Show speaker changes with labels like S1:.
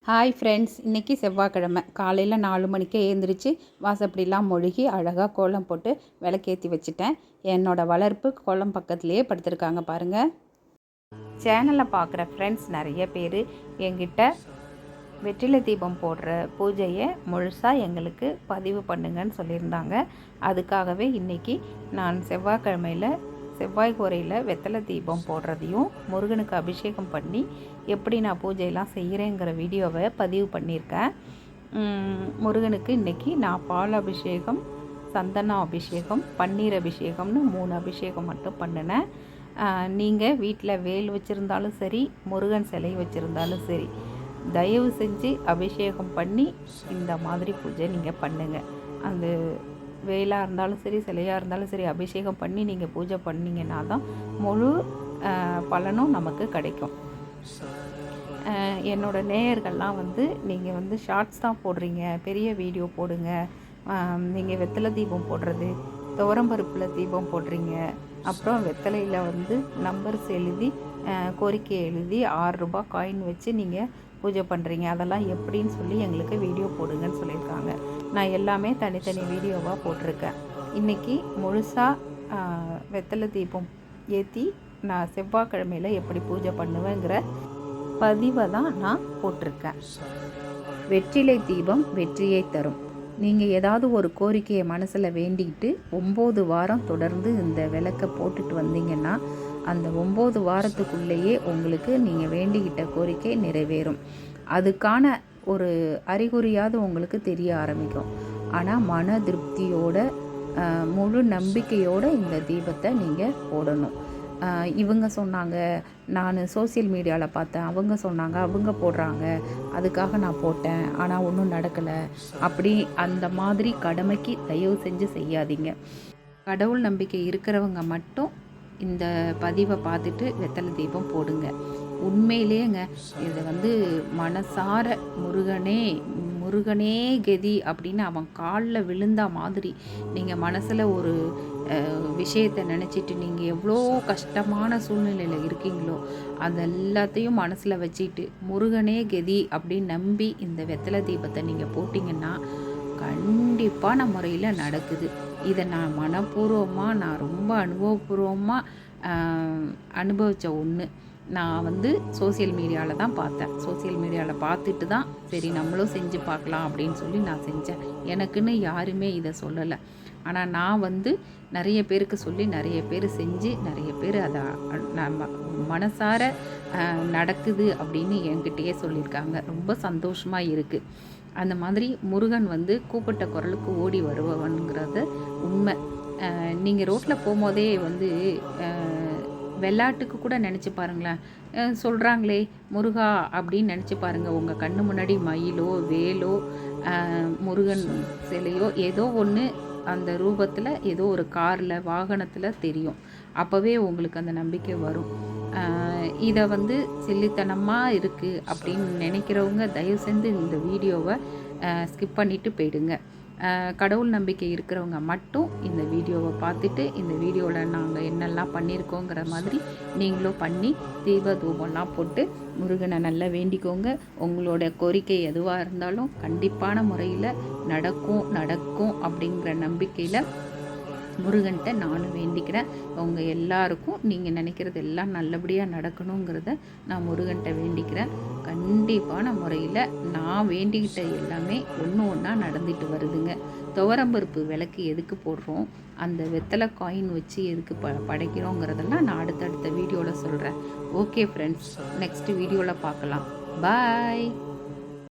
S1: Hi friends, இன்றைக்கி செவ்வாய்க்கிழமை காலையில் 4 மணிக்கே எழுந்திரிச்சு வாசப்படிலாம் மொழுகி அழகாக கோலம் போட்டு விளக்கேற்றி வச்சுட்டேன். என்னோடய வளர்ப்பு கோலம் பக்கத்துலேயே படுத்திருக்காங்க பாருங்கள். சேனலை பார்க்குற ஃப்ரெண்ட்ஸ் நிறைய பேர் என்கிட்ட வெற்றிலை தீபம் போடுற பூஜையை முழுசாக எங்களுக்கு பதிவு பண்ணுங்கன்னு சொல்லியிருந்தாங்க. அதுக்காகவே இன்றைக்கி நான் செவ்வாய்க்கிழமையில் செவ்வாய் கோரையில் வெத்தலை தீபம் போடுறதையும் முருகனுக்கு அபிஷேகம் பண்ணி எப்படி நான் பூஜையெல்லாம் செய்கிறேங்கிற வீடியோவை பதிவு பண்ணியிருக்கேன். முருகனுக்கு இன்றைக்கி நான் பால் அபிஷேகம், சந்தன அபிஷேகம், பன்னீர் அபிஷேகம்னு 3 அபிஷேகம் மட்டும் பண்ணினேன். நீங்கள் வீட்டில் வேல் வச்சுருந்தாலும் சரி, முருகன் சிலை வச்சுருந்தாலும் சரி, தயவு செஞ்சு அபிஷேகம் பண்ணி இந்த மாதிரி பூஜை நீங்கள் பண்ணுங்கள். அந்த வேலாக இருந்தாலும் சரி, சிலையாக இருந்தாலும் சரி, அபிஷேகம் பண்ணி நீங்கள் பூஜை பண்ணிங்கன்னா தான் முழு பலனும் நமக்கு கிடைக்கும். என்னோடய நேயர்கள்லாம் நீங்கள் ஷார்ட்ஸ் தான் போடுறீங்க, பெரிய வீடியோ போடுங்க, நீங்கள் தீபம் போடுறது, துவரம்பருப்பில் தீபம் போடுறீங்க, அப்புறம் வெத்தலையில் நம்பர்ஸ் எழுதி கோரிக்கை எழுதி 6 ரூபாய் காயின் வச்சு நீங்கள் பூஜை பண்ணுறீங்க, அதெல்லாம் எப்படின்னு சொல்லி எங்களுக்கு வீடியோ போடுங்கன்னு சொல்லியிருக்காங்க. நான் எல்லாமே தனித்தனி வீடியோவாக போட்டிருக்கேன். இன்றைக்கி முழுசாக வெத்தலை தீபம் ஏற்றி நான் செவ்வாய்க்கிழமையில் எப்படி பூஜை பண்ணுவேங்கிற பதிவை தான் நான் போட்டிருக்கேன். வெற்றிலை தீபம் வெற்றியை தரும். நீங்கள் ஏதாவது ஒரு கோரிக்கையை மனசில் வேண்டிக்கிட்டு 9 வாரம் தொடர்ந்து இந்த விளக்கை போட்டுட்டு வந்தீங்கன்னா அந்த 9 வாரத்துக்குள்ளேயே உங்களுக்கு நீங்கள் வேண்டிக்கிட்ட கோரிக்கை நிறைவேறும். அதுக்கான ஒரு அறிகுறியாவது உங்களுக்கு தெரிய ஆரம்பிக்கும். ஆனால் மன திருப்தியோட முழு நம்பிக்கையோடு இந்த தீபத்தை நீங்கள் போடணும். இவங்க சொன்னாங்க, நான் சோசியல் மீடியாவில் பார்த்தேன், அவங்க சொன்னாங்க, அவங்க போடுறாங்க, அதுக்காக நான் போட்டேன், ஆனால் ஒன்றும் நடக்கலை, அப்படி அந்த மாதிரி கடமைக்கு தயவு செஞ்சு செய்யாதீங்க. கடவுள் நம்பிக்கை இருக்கிறவங்க மட்டும் இந்த பதிவை பார்த்துட்டு வெத்தலை தீபம் போடுங்க. உண்மையிலேங்க இது மனசார முருகனே கதி அப்படின்னு அவன் காலில் விழுந்தா மாதிரி நீங்கள் மனசில் ஒரு விஷயத்தை நினச்சிட்டு நீங்கள் எவ்வளோ கஷ்டமான சூழ்நிலையில் இருக்கீங்களோ அது எல்லாத்தையும் மனசில் வச்சுட்டு முருகனே கதி அப்படின்னு நம்பி இந்த வெத்தலை தீபத்தை நீங்கள் போட்டிங்கன்னா கண்டிப்பான முறையில் நடக்குது. இதை நான் மனப்பூர்வமாக, நான் ரொம்ப அனுபவபூர்வமாக அனுபவித்த ஒன்று. நான் சோசியல் மீடியாவில் தான் பார்த்தேன். சோசியல் மீடியாவில் பார்த்துட்டு தான் சரி நம்மளும் செஞ்சு பார்க்கலாம் அப்படின்னு சொல்லி நான் செஞ்சேன். எனக்குன்னு யாருமே இதை சொல்லலை. ஆனால் நான் நிறைய பேருக்கு சொல்லி நிறைய பேர் செஞ்சு நிறைய பேர் அதை நம்ம மனசார நடக்குது அப்படின்னு என்கிட்டயே சொல்லியிருக்காங்க. ரொம்ப சந்தோஷமாக இருக்குது. அந்த மாதிரி முருகன் கூப்பிட்ட குரலுக்கு ஓடி வருபவன்கிறது உண்மை. நீங்கள் ரோட்டில் போகும்போதே வெள்ளாட்டுக்கு கூட நினச்சி பாருங்களேன். சொல்கிறாங்களே முருகா அப்படின்னு நினச்சி பாருங்கள். உங்கள் கண்ணு முன்னாடி மயிலோ வேலோ முருகன் சிலையோ ஏதோ ஒன்று அந்த ரூபத்தில் ஏதோ ஒரு காரில் வாகனத்தில் தெரியும். அப்போவே உங்களுக்கு அந்த நம்பிக்கை வரும். இதை சில்லித்தனமாக இருக்குது அப்படின்னு நினைக்கிறவங்க தயவு செஞ்சு இந்த வீடியோவை ஸ்கிப் பண்ணிவிட்டு போயிடுங்க. கடவுள் நம்பிக்கை இருக்கிறவங்க மட்டும் இந்த வீடியோவை பார்த்துட்டு இந்த வீடியோவில் நாங்கள் என்னெல்லாம் பண்ணியிருக்கோங்கிற மாதிரி நீங்களும் பண்ணி தீப தூபம்லாம் போட்டு முருகனை நல்லா வேண்டிக்கோங்க. உங்களோட கோரிக்கை எதுவாக இருந்தாலும் கண்டிப்பான முறையில் நடக்கும் அப்படிங்கிற நம்பிக்கையில் முருகன்கிட்ட நானும் வேண்டிக்கிறேன். அவங்க எல்லாருக்கும் நீங்கள் நினைக்கிறது எல்லாம் நல்லபடியாக நடக்கணுங்கிறத நான் முருகன்கிட்ட வேண்டிக்கிறேன். கண்டிப்பான முறையில் நான் வேண்டிக்கிட்ட எல்லாமே ஒன்றா நடந்துட்டு வருதுங்க. துவரம்பருப்பு விளக்கு எதுக்கு போடுறோம், அந்த வெத்தலை காயின் வச்சு எதுக்கு படைக்கிறோங்கிறதெல்லாம் நான் அடுத்தடுத்த வீடியோவில் சொல்கிறேன். ஓகே ஃப்ரெண்ட்ஸ், நெக்ஸ்ட் வீடியோவில் பார்க்கலாம். பாய்.